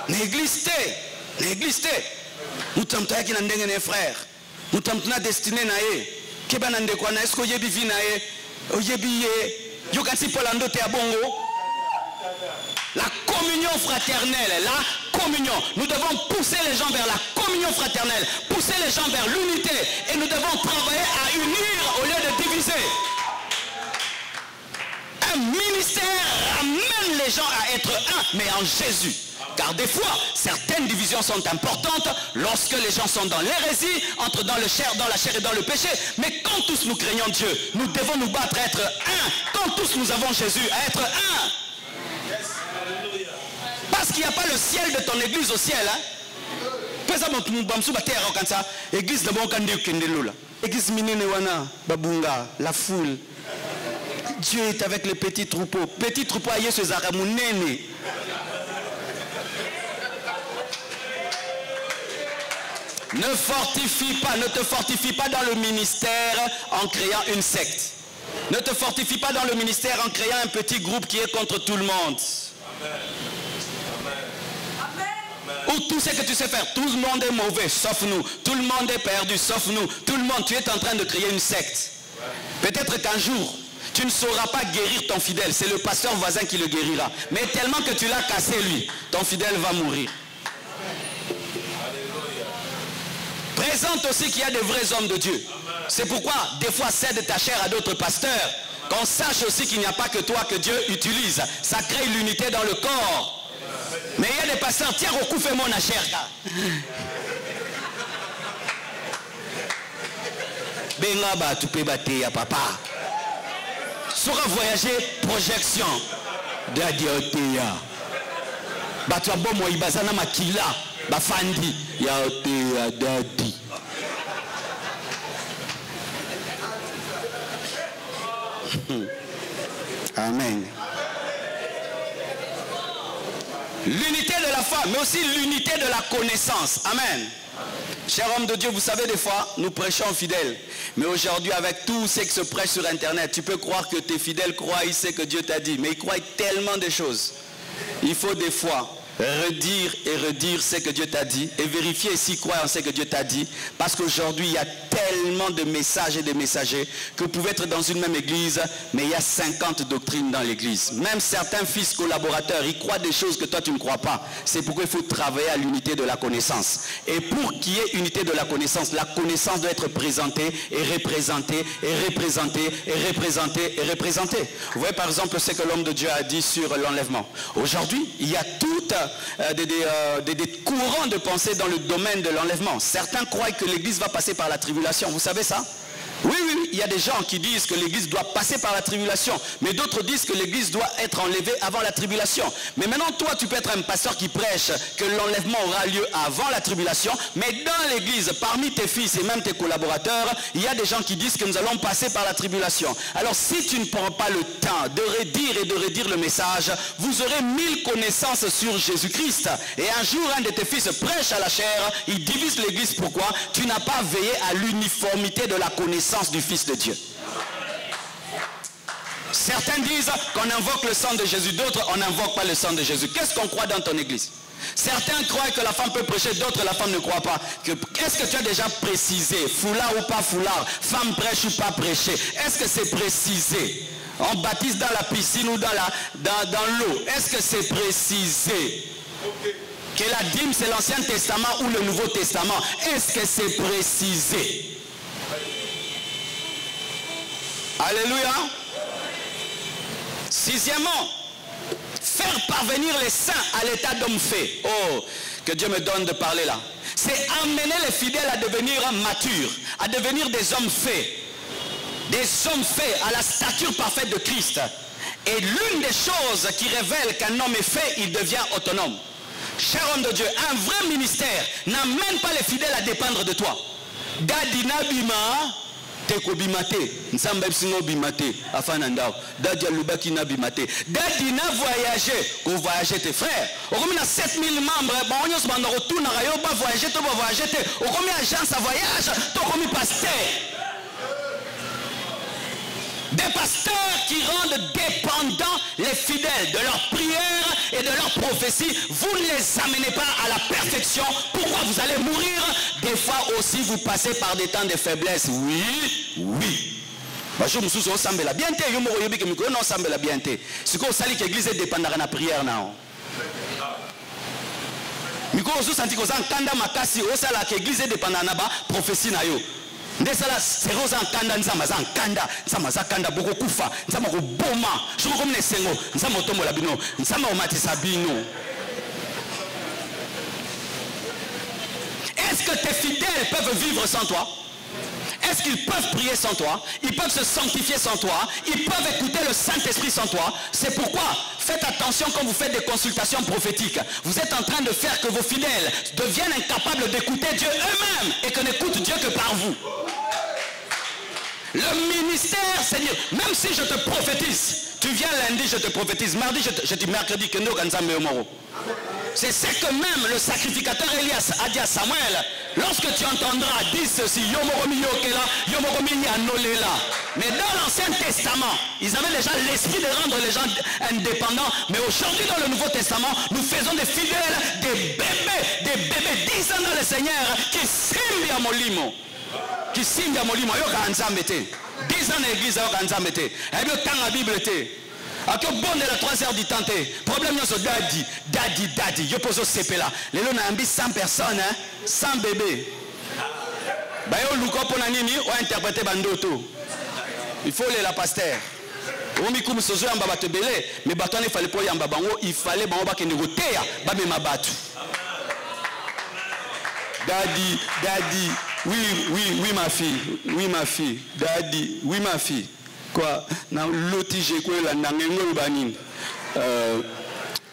L'église te. Mutuna mutaki na ndengene frère. Mutuna mutuna destiné na ye. Keba na ndeko na esko yebi vi na ye. Oyebi ye. Yokati polando te à bongo. La communion fraternelle, la communion. Nous devons pousser les gens vers la communion fraternelle, pousser les gens vers l'unité. Et nous devons travailler à unir au lieu de diviser. Un ministère amène les gens à être un, mais en Jésus. Car des fois, certaines divisions sont importantes lorsque les gens sont dans l'hérésie, entrent dans la chair et dans le péché. Mais quand tous nous craignons Dieu, nous devons nous battre à être un. Quand tous nous avons Jésus, à être un. Parce qu'il n'y a pas le ciel de ton église au ciel. Église de bon église minene wana babunga la foule. Dieu est avec les petits troupeaux. Petits troupeaux aïe ce zaramounene. Ne te fortifie pas dans le ministère en créant une secte. Ne te fortifie pas dans le ministère en créant un petit groupe qui est contre tout le monde. Ou tout ce que tu sais faire, tout le monde est mauvais, sauf nous. Tout le monde est perdu, sauf nous. Tout le monde, tu es en train de créer une secte. Peut-être qu'un jour, tu ne sauras pas guérir ton fidèle. C'est le pasteur voisin qui le guérira. Mais tellement que tu l'as cassé lui, ton fidèle va mourir. Présente aussi qu'il y a de vrais hommes de Dieu. C'est pourquoi, des fois, cède ta chair à d'autres pasteurs. Qu'on sache aussi qu'il n'y a pas que toi que Dieu utilise. Ça crée l'unité dans le corps. Mais il y a des pasteurs, tiens, Roku, fais mon chair. Benga tu peux battre à papa. Sera voyager, projection. Dadiotea. Batu abo mo ibazana makila. Bafandi. Yaotea dadi. Amen. L'unité de la foi, mais aussi l'unité de la connaissance. Amen. Chers hommes de Dieu, vous savez, des fois, nous prêchons fidèles. Mais aujourd'hui, avec tout ce qui se prêche sur Internet, tu peux croire que tes fidèles croient ce que Dieu t'a dit. Mais ils croient tellement de choses. Il faut des fois redire et redire ce que Dieu t'a dit et vérifier et s'y croire en ce que Dieu t'a dit, parce qu'aujourd'hui il y a tellement de messages et de messagers que vous pouvez être dans une même église, mais il y a 50 doctrines dans l'église. Même certains fils collaborateurs, ils croient des choses que toi tu ne crois pas. C'est pourquoi il faut travailler à l'unité de la connaissance. Et pour qu'il y ait unité de la connaissance doit être présentée et représentée et représentée et représentée et représentée. Vous voyez par exemple ce que l'homme de Dieu a dit sur l'enlèvement. Aujourd'hui, il y a toutes des courants de pensée dans le domaine de l'enlèvement. Certains croient que l'église va passer par la tribulation. Vous savez ça? Oui, il y a des gens qui disent que l'église doit passer par la tribulation, mais d'autres disent que l'église doit être enlevée avant la tribulation. Mais maintenant, toi, tu peux être un pasteur qui prêche que l'enlèvement aura lieu avant la tribulation, mais dans l'église, parmi tes fils et même tes collaborateurs, il y a des gens qui disent que nous allons passer par la tribulation. Alors, si tu ne prends pas le temps de redire et de redire le message, vous aurez 1000 connaissances sur Jésus-Christ. Et un jour, un de tes fils prêche à la chair, il divise l'église. Pourquoi? Tu n'as pas veillé à l'uniformité de la connaissance du Fils de Dieu. Certains disent qu'on invoque le sang de Jésus, d'autres on n'invoque pas le sang de Jésus. Qu'est-ce qu'on croit dans ton église? Certains croient que la femme peut prêcher, d'autres la femme ne croit pas. Est-ce que tu as déjà précisé, foulard ou pas foulard, femme prêche ou pas prêcher? Est-ce que c'est précisé? On baptise dans la piscine ou dans l'eau. Est-ce que c'est précisé? Que la dîme c'est l'Ancien Testament ou le Nouveau Testament? Est-ce que c'est précisé? Alléluia. Sixièmement, faire parvenir les saints à l'état d'homme fait. Oh, que Dieu me donne de parler là. C'est amener les fidèles à devenir matures, à devenir des hommes faits. Des hommes faits à la stature parfaite de Christ. Et l'une des choses qui révèle qu'un homme est fait, il devient autonome. Cher homme de Dieu, un vrai ministère n'amène pas les fidèles à dépendre de toi. Dadina bima. Teko bimate, nsamba psino bimate, afananda, dadia lubaki na bimate. Dadi na voyager, ko voyager tes frères. Au combien 7000 membres, bon on se bande retour na rayo ba voyager, to ba voyager te. Au combien agence à voyage, to combien pasteur. Des pasteurs qui rendent dépendants les fidèles de leurs prières et de leurs prophéties. Vous ne les amenez pas à la perfection. Pourquoi vous allez mourir? Des fois aussi vous passez par des temps de faiblesse. Oui. Je me suis ensemble la bien. Je me suis ensemble la bien. Ce que vous savez que l'église est dépendante de la prière. Miko osu santi ko za nkanda makasi osala ke église dépendant na ba prophétie na yo. Ndesala sero za nkanda nzamba za nkanda nzamba za kanda boko kufa nzamba ko boma shoko comme nesengo nzamba otombola bino nzamba omatisa bino. Est-ce que tes fidèles peuvent vivre sans toi? Est-ce qu'ils peuvent prier sans toi? Ils peuvent se sanctifier sans toi? Ils peuvent écouter le Saint-Esprit sans toi? C'est pourquoi faites attention quand vous faites des consultations prophétiques. Vous êtes en train de faire que vos fidèles deviennent incapables d'écouter Dieu eux-mêmes et que n'écoutent Dieu que par vous. Le ministère, Seigneur, même si je te prophétise, tu viens lundi, je te prophétise, mardi, je dis mercredi, que nous, c'est ce que même le sacrificateur Elias a dit à Samuel. Lorsque tu entendras dire ceci, mais dans l'Ancien Testament, ils avaient déjà l'esprit de rendre les gens indépendants. Mais aujourd'hui, dans le Nouveau Testament, nous faisons des fidèles, des bébés 10 ans dans le Seigneur, qui simbent à Molimo. Qui simbent à Molimo. 10 ans dans l'église, et bien, tant la Bible était. A que bon de la 3 heures du temps, problème c'est daddy, je pose au CP là. Les gens ont 100 personnes, 100 bébés. Bah yo luko pona nini o interpréter bandoto. Il faut les la pasteur. On mi comme sozo yamba bato belé, mais bato ne fallait pas yamba bango, il fallait bango ba ke negoteya, ba me mabatu. Daddy, oui ma fille, daddy, oui ma fille. Quoi na lotige ko la nangengo banini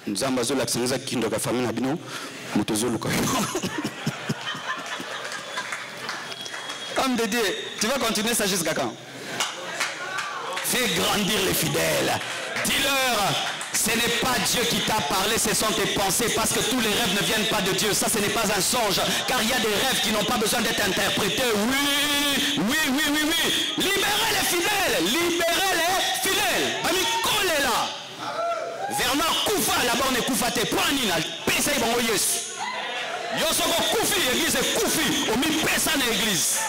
nzamba zo l'accent kindo ka famille na bino mutozo luka. Homme de Dieu, tu vas continuer ça jusqu'à quand? Fais grandir les fidèles. Dis-leur, ce n'est pas Dieu qui t'a parlé, ce sont tes pensées, parce que tous les rêves ne viennent pas de Dieu. Ça, ce n'est pas un songe, car il y a des rêves qui n'ont pas besoin d'être interprétés. Oui. Libérez les fidèles, Bernard Koufa, là-bas on est Koufa, t'es pas nina, pesa bango Yesu. Yo soko kufi église kufi omi pesa na église.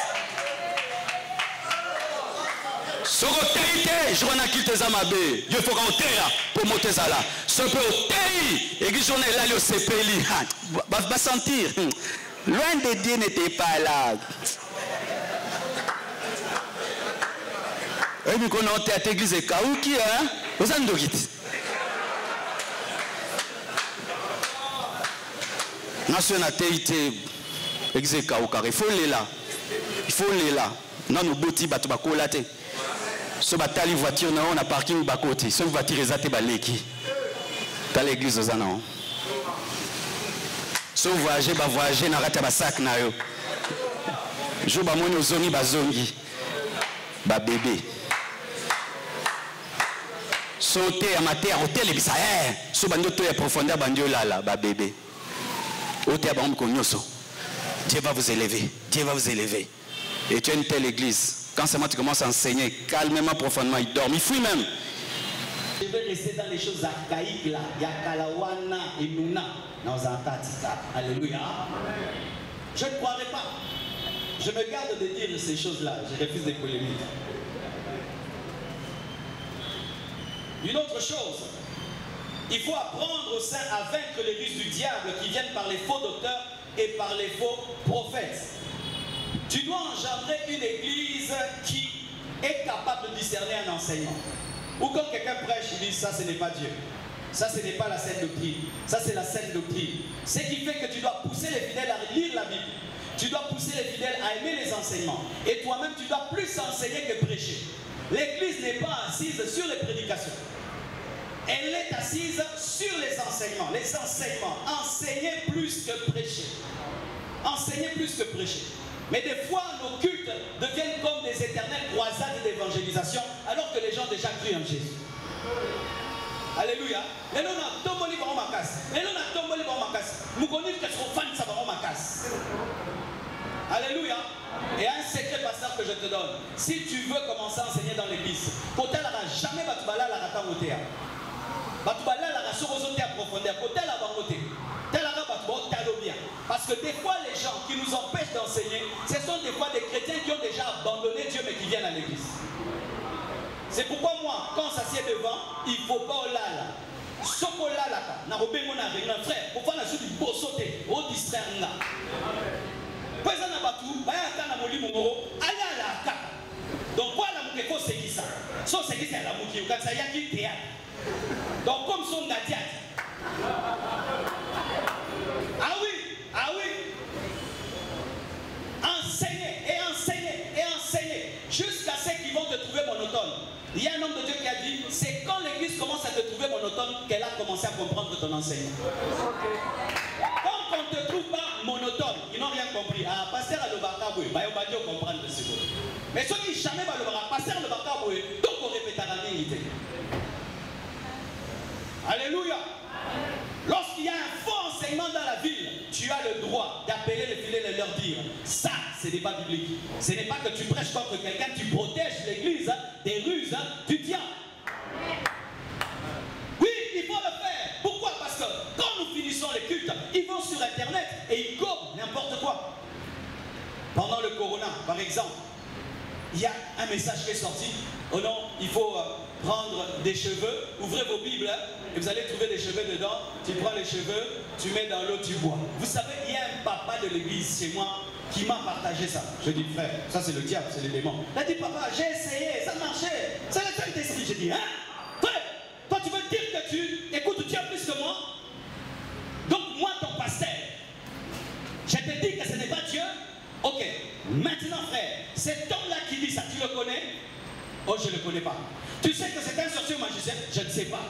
Soko teite journée kilte za mabe. Yo faut qu'on teya pour monter ça là. Soko tei église journée là le sepeli. Va sentir. Loin de Dieu n'était pas là. Et puis qu'on a été à l'église et Kaouki, hein? Vous en dogit. Nationalité, l'église Kaouka, il faut les là. Il faut les là. Non, nous boutis, batu bakolate. Ce batali voiture, on a parking bakote. Ce voiture est zate baleki. Dans l'église, vous en avez. Si vous voyagez, vous voyagez, vous avez un sac. Je vais vous zoni bazongi. Ba bébé. Sauter à mater, hôtel et bisa. Si vous avez une profondeur, vous là, ba bébé. Dieu va vous élever. Dieu va vous élever. Et tu as une telle église. Quand seulement tu commences à enseigner calmement, profondément, il dort. Il fuit même. Je vais rester dans les choses archaïques là. Yakalawana et Nuna. Alléluia. Je ne croirais pas. Je me garde de dire ces choses-là. Je refuse des polémiques. Une autre chose. Il faut apprendre aux saints à vaincre les ruses du diable qui viennent par les faux docteurs et par les faux prophètes. Tu dois engendrer une église qui est capable de discerner un enseignement. Ou quand quelqu'un prêche, il dit ça ce n'est pas Dieu. Ça ce n'est pas la saine doctrine. Ça c'est la saine doctrine. Ce qui fait que tu dois pousser les fidèles à lire la Bible. Tu dois pousser les fidèles à aimer les enseignements. Et toi-même tu dois plus enseigner que prêcher. L'église n'est pas assise sur les prédications. Elle est assise sur les enseignements. Les enseignements. Enseigner plus que prêcher. Enseigner plus que prêcher. Mais des fois, nos cultes deviennent comme des éternelles croisades d'évangélisation alors que les gens déjà crient en Jésus. Alléluia. Alléluia. Et un secret pasteur que je te donne. Si tu veux commencer à enseigner dans l'église, côté la jamais batubala la rata motéa. Batubala la raso rosoté à profondeur. Côté la bangoté. Parce que des fois, les gens qui nous empêchent d'enseigner, ce sont des fois des chrétiens qui ont déjà abandonné Dieu mais qui viennent à l'église. C'est pourquoi moi, quand ça s'y est devant, il ne faut pas olala. Soko lala, na robémo na réunion frère, pour faire la suite du beau sauter, au distraire là. Présent na batou, baya kana moli mongoro, ala la ka. Donc voilà mon kéko c'est qui ça. So c'est qui ça la mouki, quand ça y a qui théâtre. Donc comme son gatiat. Ah oui. Ah oui. Enseignez et enseignez et enseignez jusqu'à ce qu'ils vont te trouver monotone. Il y a un homme de Dieu qui a dit, c'est quand l'église commence à te trouver monotone qu'elle a commencé à comprendre ton enseignement. Quand on ne te trouve pas monotone, ils n'ont rien compris. Ah, pasteur à l'Obakaboué, bah, on va dire comprendre le second. Mais ceux qui jamais va le voir, pasteur à l'Obakaboué, donc on répétera la vérité. Alléluia. Lorsqu'il y a un faux enseignement dans la ville, tu as le droit d'appeler les fidèles et leur dire ça, ce n'est pas biblique. Ce n'est pas que tu prêches contre quelqu'un, tu protèges l'église des ruses du diable. Oui, il faut le faire. Pourquoi? Parce que quand nous finissons les cultes, ils vont sur internet et ils gobent n'importe quoi. Pendant le corona, par exemple, il y a un message qui est sorti. Oh non, il faut prendre des cheveux, ouvrez vos Bibles et vous allez trouver des cheveux dedans. Tu prends les cheveux, tu mets dans l'eau, tu bois. Vous savez, il y a un papa de l'église chez moi qui m'a partagé ça. Je dis frère, ça c'est le diable, c'est les démons. Il a dit papa, j'ai essayé, ça marchait. C'est le Saint-Esprit. J'ai dit hein, frère, toi tu veux dire que tu écoutes Dieu plus que moi? Donc moi ton pasteur, je te dis que ce n'est pas Dieu. Ok, maintenant frère, cet homme-là qui dit ça, tu le connais? Oh, je ne le connais pas. Tu sais que c'est un sorcier magicien? Je ne sais pas.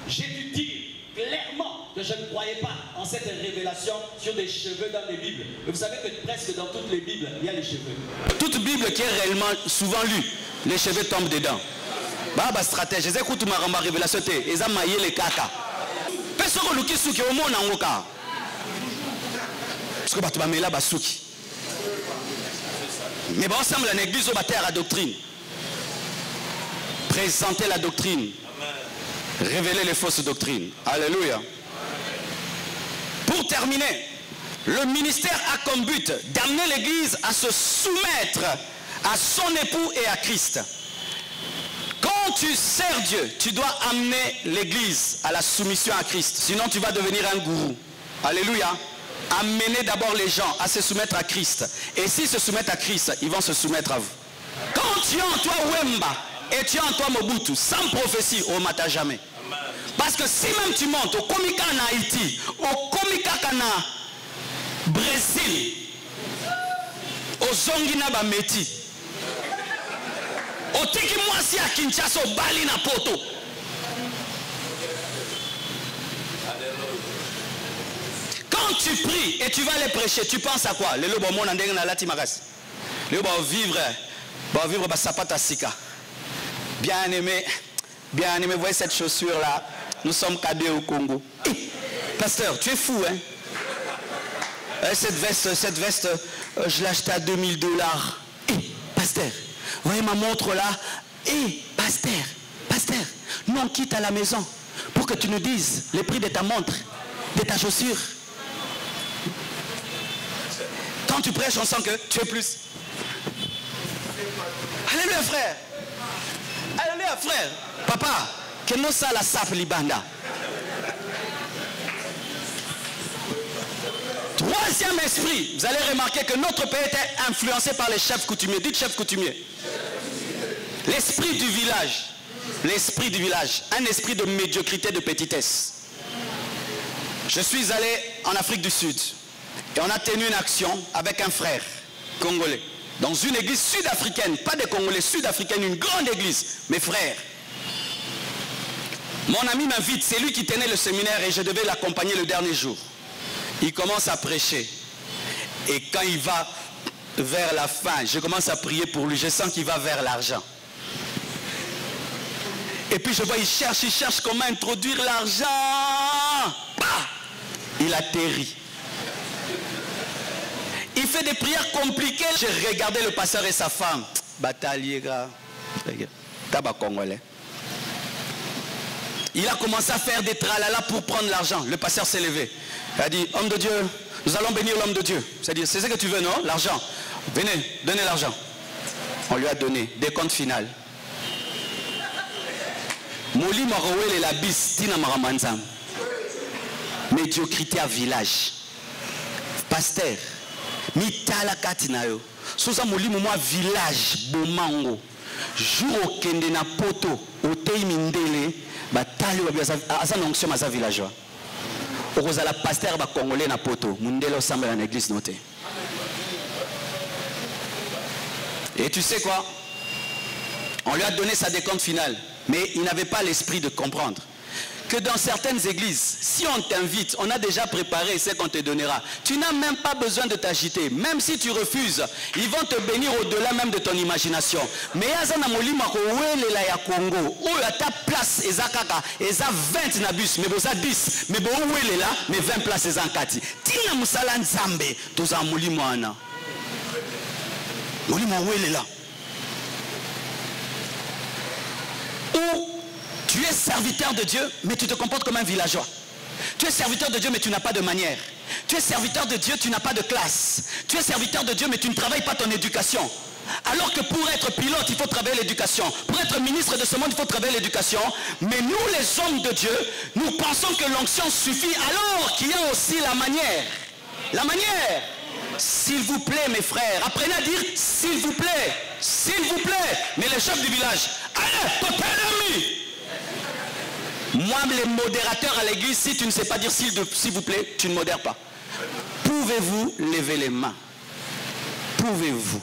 J'ai dû dire clairement que je ne croyais pas en cette révélation sur des cheveux dans les Bibles. Et vous savez que presque dans toutes les Bibles, il y a les cheveux. Toute Bible qui est réellement souvent lue, les cheveux tombent dedans. Bah, stratège, ils écoutent ma révélation, ils ont maillé les caca. Personne ne qui souki au monde en oka. Parce que tu vas mettre là, basuki. Mais bon, ensemble, l'église au bâtiment à la doctrine. Présenter la doctrine. Révéler les fausses doctrines. Alléluia. Pour terminer, le ministère a comme but d'amener l'Église à se soumettre à son époux et à Christ. Quand tu sers Dieu, tu dois amener l'Église à la soumission à Christ. Sinon, tu vas devenir un gourou. Alléluia. Amenez d'abord les gens à se soumettre à Christ. Et s'ils se soumettent à Christ, ils vont se soumettre à vous. Quand tu as en toi Wemba et tu as en toi Mobutu, sans prophétie, on ne m'attend jamais. Parce que si même tu montes au Komika en Haïti, au Komika en Brésil, au Zongina Bameti, au Tiki Mwasi à Kinshasa, au Bali na Poto. Quand tu pries et tu vas aller prêcher, tu penses à quoi? Le lobo mon andeng na lati magas. Le lobo vivre ba sapata sika. Bien aimé, voyez cette chaussure là. Nous sommes cadets au Congo. Hey, pasteur, tu es fou, hein? Cette veste, je l'ai achetée à $2000. Hey, pasteur, voyez ma montre là. Hey, pasteur, nous on quitte à la maison pour que tu nous dises le prix de ta montre, de ta chaussure. Quand tu prêches, on sent que tu es plus. Alléluia, frère. Alléluia, frère. Papa, que nous ça la sape libanda. Troisième esprit, vous allez remarquer que notre pays était influencé par les chefs coutumiers. Dites chefs coutumiers. L'esprit du village. L'esprit du village. Un esprit de médiocrité, de petitesse. Je suis allé en Afrique du Sud. Et on a tenu une action avec un frère congolais. Dans une église sud-africaine. Pas des Congolais, sud-africaine. Une grande église. Mes frères. Mon ami m'invite. C'est lui qui tenait le séminaire et je devais l'accompagner le dernier jour. Il commence à prêcher. Et quand il va vers la fin, je commence à prier pour lui. Je sens qu'il va vers l'argent. Et puis je vois, il cherche comment introduire l'argent. Bah! Il atterrit. Il fait des prières compliquées. J'ai regardé le pasteur et sa femme. Bataille, gars. Tabac congolais. Il a commencé à faire des tralala pour prendre l'argent. Le pasteur s'est levé. Il a dit, homme de Dieu, nous allons bénir l'homme de Dieu. C'est-à-dire, c'est ce que tu veux, non? L'argent. Venez, donnez l'argent. On lui a donné. Décompte final. Moli Marouel et la bis, Tina Maramanzam. Médiocrité à village. Pasteur. Mitala Katinayo. Sousa Moli Mouma village, Bomango. Jour au Kende na poto, au Tei Mindele, Batali Asa Nonction Maza villageois. Ozala pasteur ba congolais na poto, Mundele ensemble dans l'église notée. Et tu sais quoi? On lui a donné sa décompte finale, mais il n'avait pas l'esprit de comprendre que dans certaines églises, si on t'invite, on a déjà préparé ce qu'on te donnera. Tu n'as même pas besoin de t'agiter. Même si tu refuses, ils vont te bénir au-delà même de ton imagination. Mais Yazana Molima Kowele la ya Congo, où à ta place, Ezakaka, Eza 20 nabus, mais vous a 10, mais bon, où est là, mais 20 places Ezankati. Tina Moussala Nzambe, tous en Molima Ana. Molima où est là? Où tu es serviteur de Dieu, mais tu te comportes comme un villageois. Tu es serviteur de Dieu, mais tu n'as pas de manière. Tu es serviteur de Dieu, tu n'as pas de classe. Tu es serviteur de Dieu, mais tu ne travailles pas ton éducation. Alors que pour être pilote, il faut travailler l'éducation. Pour être ministre de ce monde, il faut travailler l'éducation. Mais nous, les hommes de Dieu, nous pensons que l'onction suffit, alors qu'il y a aussi la manière. La manière. S'il vous plaît, mes frères, apprenez à dire s'il vous plaît. S'il vous plaît. Mais les chefs du village, allez, totalement. Moi, les modérateurs à l'église, si tu ne sais pas dire s'il vous plaît, tu ne modères pas. Pouvez-vous lever les mains? Pouvez-vous?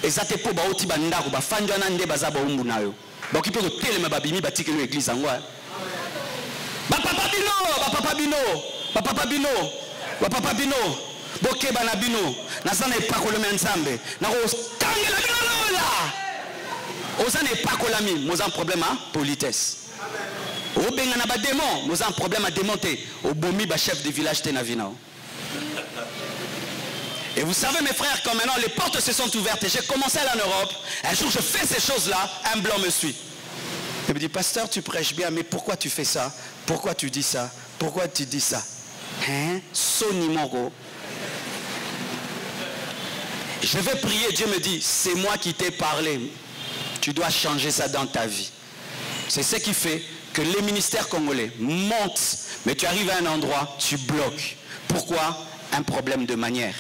Et ça te peut baoti bandako ba fanjana nde bazaba umbu nayo. Ba ki peut telema babimi batike no église angwa. Ba papa bino. Boke bana bino. Na sana epakolo mensambe. Na ko tangela bino là. Osana epakolo mi, nous avons un problème à politesse. Au Bengana ba démon, nous avons un problème à démonter. Au Bomi ba chef de village Tenavinao. Et vous savez mes frères, quand maintenant les portes se sont ouvertes et j'ai commencé à aller en Europe, un jour je fais ces choses-là, un blanc me suit. Il me dit, pasteur, tu prêches bien, mais pourquoi tu fais ça? Pourquoi tu dis ça? Pourquoi tu dis ça? Hein? Sonimoro. Je vais prier, Dieu me dit, c'est moi qui t'ai parlé. Tu dois changer ça dans ta vie. C'est ce qui fait que les ministères congolais montent, mais tu arrives à un endroit, tu bloques. Pourquoi? Un problème de manière,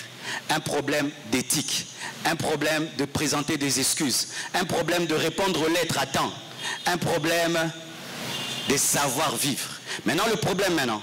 un problème d'éthique, un problème de présenter des excuses, un problème de répondre aux lettres à temps, un problème de savoir-vivre. Maintenant, le problème maintenant,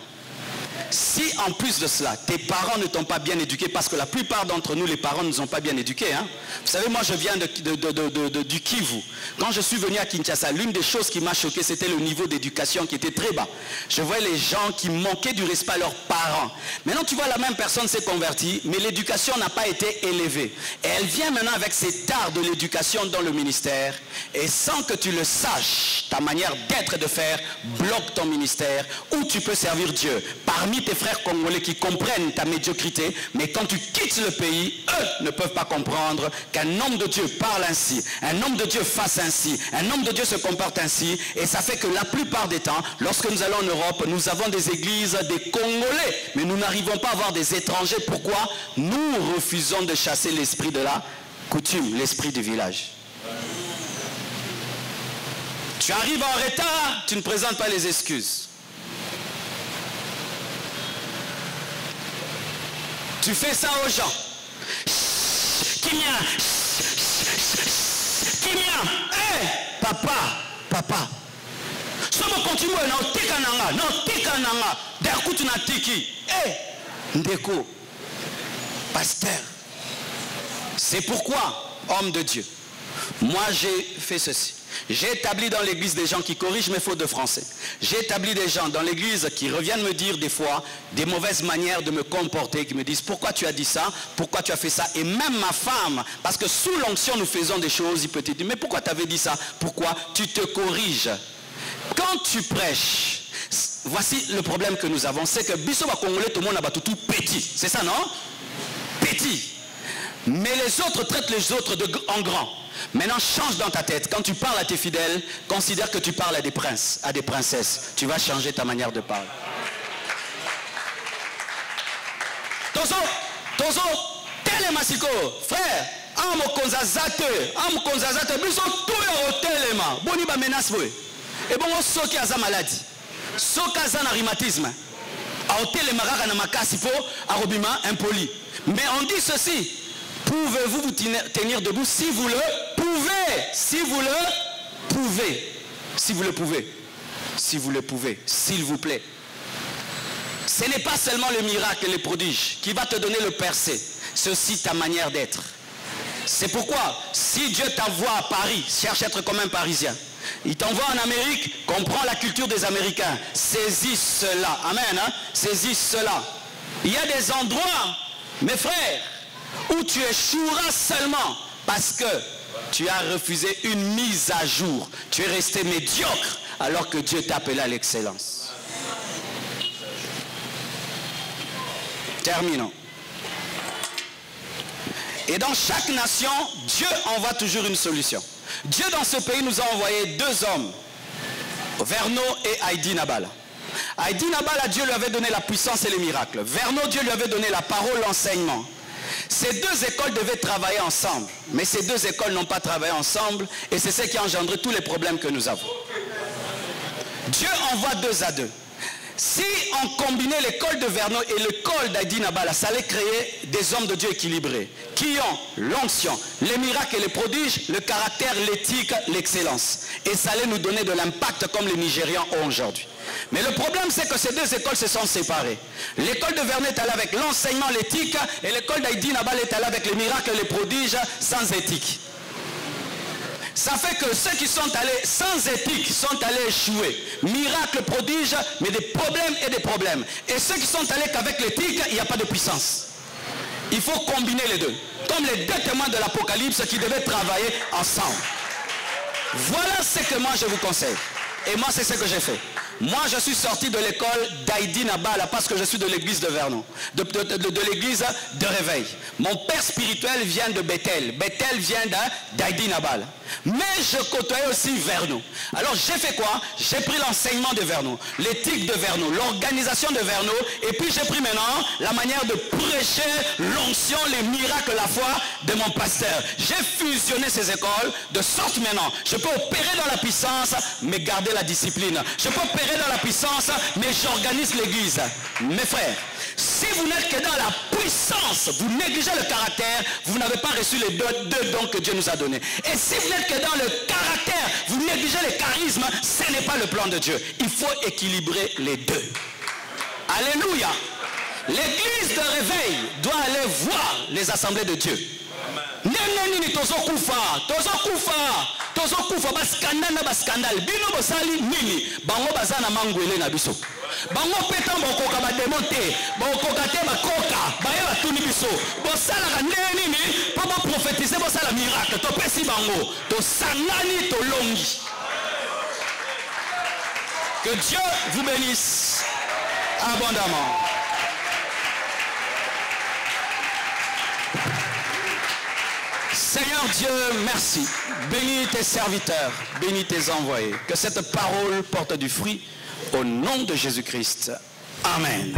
si en plus de cela, tes parents ne t'ont pas bien éduqué, parce que la plupart d'entre nous, les parents ne nous ont pas bien éduqués. Hein. Vous savez, moi je viens du Kivu. Quand je suis venu à Kinshasa, l'une des choses qui m'a choqué, c'était le niveau d'éducation qui était très bas. Je voyais les gens qui manquaient du respect à leurs parents. Maintenant, tu vois, la même personne s'est convertie, mais l'éducation n'a pas été élevée. Et elle vient maintenant avec cet art de l'éducation dans le ministère, et sans que tu le saches, ta manière d'être et de faire bloque ton ministère, où tu peux servir Dieu. Parmi tes frères congolais qui comprennent ta médiocrité, mais quand tu quittes le pays, eux ne peuvent pas comprendre qu'un homme de Dieu parle ainsi, un homme de Dieu fasse ainsi, un homme de Dieu se comporte ainsi, et ça fait que la plupart des temps, lorsque nous allons en Europe, nous avons des églises des Congolais, mais nous n'arrivons pas à avoir des étrangers. Pourquoi? Nous refusons de chasser l'esprit de la coutume, l'esprit du village. Tu arrives en retard, tu ne présentes pas les excuses. Tu fais ça aux gens. Kimia. Kimia. Hé, papa. Somo continue na tika nanga, na tika nanga. Derkutu na tiki. Hé, ndeko. Pasteur. C'est pourquoi, homme de Dieu, moi j'ai fait ceci. J'ai établi dans l'église des gens qui corrigent mes fautes de français. J'ai établi des gens dans l'église qui reviennent me dire des fois des mauvaises manières de me comporter, qui me disent pourquoi tu as dit ça, pourquoi tu as fait ça. Et même ma femme, parce que sous l'onction nous faisons des choses, il peut te dire mais pourquoi tu avais dit ça, pourquoi tu te corriges. Quand tu prêches, voici le problème que nous avons, c'est que biso ba congolais tout le monde a battu tout petit, c'est ça non? Petit. Mais les autres traitent les autres en grand. Maintenant, change dans ta tête. Quand tu parles à tes fidèles, considère que tu parles à des princes, à des princesses. Tu vas changer ta manière de parler. Tozo, télémasiko, frère, amokonzazate, biso tout au téléma. Boni ba menace boy. Et bon, on soki aza maladie. Soki aza na rhumatisme. A téléma kaka na makasi po arobima impoli. Mais on dit ceci. Pouvez-vous vous tenir debout si vous le pouvez? Si vous le pouvez. Si vous le pouvez. Si vous le pouvez. S'il vous plaît. Ce n'est pas seulement le miracle et les prodiges qui va te donner le percé. C'est aussi ta manière d'être. C'est pourquoi, si Dieu t'envoie à Paris, cherche à être comme un Parisien. Il t'envoie en Amérique, comprends la culture des Américains. Saisis cela. Amen. Hein? Saisis cela. Il y a des endroits, mes frères, où tu échoueras seulement parce que tu as refusé une mise à jour. Tu es resté médiocre alors que Dieu t'a appelé à l'excellence. Terminons. Et dans chaque nation, Dieu envoie toujours une solution. Dieu dans ce pays nous a envoyé deux hommes, Verno et Heidi Nabala. Heidi Nabala, Dieu lui avait donné la puissance et les miracles. Verno, Dieu lui avait donné la parole, l'enseignement. Ces deux écoles devaient travailler ensemble, mais ces deux écoles n'ont pas travaillé ensemble et c'est ce qui a engendré tous les problèmes que nous avons. Dieu envoie 2 à 2. Si on combinait l'école de Verno et l'école d'Heidi Nabala, ça allait créer des hommes de Dieu équilibrés, qui ont l'onction, les miracles et les prodiges, le caractère, l'éthique, l'excellence. Et ça allait nous donner de l'impact comme les Nigérians ont aujourd'hui. Mais le problème, c'est que ces deux écoles se sont séparées. L'école de Vernet est allée avec l'enseignement, l'éthique, et l'école d'Heidi Nabala est allée avec les miracles et les prodiges sans éthique. Ça fait que ceux qui sont allés sans éthique sont allés échouer. Miracles, prodiges, mais des problèmes et des problèmes. Et ceux qui sont allés qu'avec l'éthique, il n'y a pas de puissance. Il faut combiner les deux. Comme les deux témoins de l'Apocalypse qui devaient travailler ensemble. Voilà ce que moi je vous conseille. Et moi c'est ce que j'ai fait. Moi je suis sorti de l'école d'Heidi Nabala parce que je suis de l'église de Vernon. De l'église de Réveil. Mon père spirituel vient de Bethel. Bethel vient d'Heidi Nabala. Mais je côtoyais aussi Vernou. Alors j'ai fait quoi? J'ai pris l'enseignement de Vernou, l'éthique de Vernou, l'organisation de Vernou, et puis j'ai pris maintenant la manière de prêcher l'onction, les miracles, la foi de mon pasteur. J'ai fusionné ces écoles de sorte maintenant, je peux opérer dans la puissance, mais garder la discipline. Je peux opérer dans la puissance, mais j'organise l'église. Mes frères, si vous n'êtes que dans la puissance, vous négligez le caractère, vous n'avez pas reçu les deux dons que Dieu nous a donnés. Et si vous n'êtes que dans le caractère, vous négligez le charisme, ce n'est pas le plan de Dieu. Il faut équilibrer les deux. Alléluia. L'église de réveil doit aller voir les assemblées de Dieu. Neneni tozokufa baskandal na baskandal bino bosali nini bango bazana mangwele na biso bango peta bokoka ba démonter bokoka te bakoka baye batuni biso bosala nini po ba prophétiser bosala miracle to pesi bango to sangani to longi. Que Dieu vous bénisse abondamment. Seigneur Dieu, merci. Bénis tes serviteurs, bénis tes envoyés. Que cette parole porte du fruit au nom de Jésus-Christ. Amen.